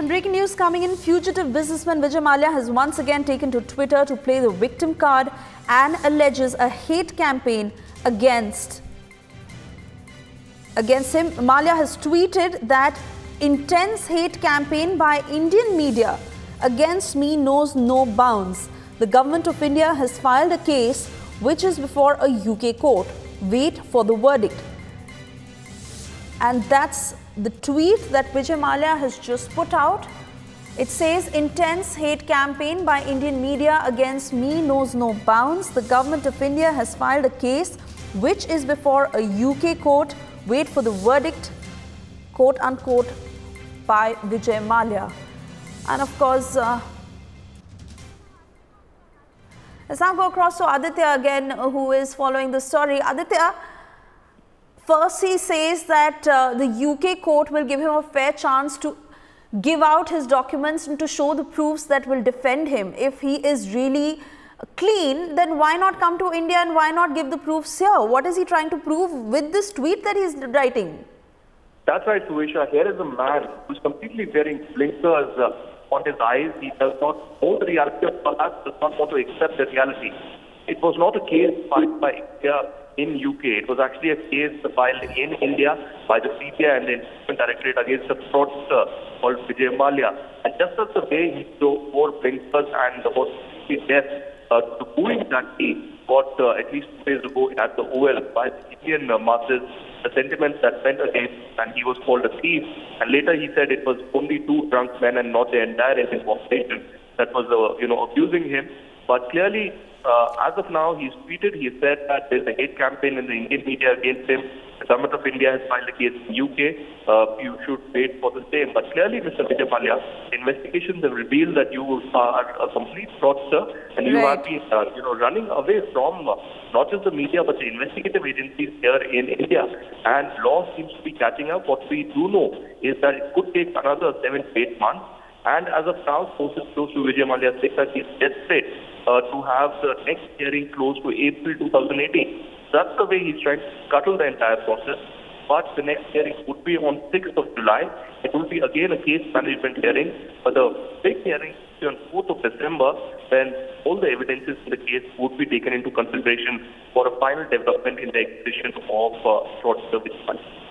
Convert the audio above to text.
And breaking news coming in, fugitive businessman Vijay Mallya has once again taken to Twitter to play the victim card and alleges a hate campaign against him. Mallya has tweeted that intense hate campaign by Indian media against me knows no bounds. The government of India has filed a case which is before a UK court. Wait for the verdict. And that's the tweet that Vijay Mallya has just put out. It says, intense hate campaign by Indian media against me knows no bounds. The government of India has filed a case which is before a UK court. Wait for the verdict, quote unquote, by Vijay Mallya. And of course, let's now go across to Aditya again, who is following the story. Aditya, first he says that the UK court will give him a fair chance to give out his documents and to show the proofs that will defend him. If he is really clean, then why not come to India and why not give the proofs here? What is he trying to prove with this tweet that he is writing? That's right, Suvisha. Here is a man who is completely wearing blinkers on his eyes. He does not know the reality of perhaps does not want to accept the reality. It was not a case filed by India in UK. It was actually a case filed in India by the CBI and the Enforcement Directorate against a fraudster called Vijay Mallya. And just as the way he wore blinkers and was deaf to booing that he got at least 2 days ago at the OL by the Indian masses, the sentiments that went against, and he was called a thief. And later he said it was only 2 drunk men and not the entire Indian population that was, abusing him. But clearly, as of now, he's tweeted, he said that there's a hate campaign in the Indian media against him. The government of India has filed a case in UK. You should wait for the same. But clearly, Mr. Vijay Mallya, investigations have revealed that you are a complete fraudster and you have been, running away from not just the media but the investigative agencies here in India. And law seems to be catching up. What we do know is that it could take another 7 to 8 months. And as of now, sources close to Vijay Mallya say that he is desperate to have the next hearing close to April 2018. That's the way he's trying to scuttle the entire process. But the next hearing would be on 6th of July. It will be again a case management hearing. But the big hearing will be on 4th of December, when all the evidences in the case would be taken into consideration for a final development in the extradition of fraudster Vijay Mallya.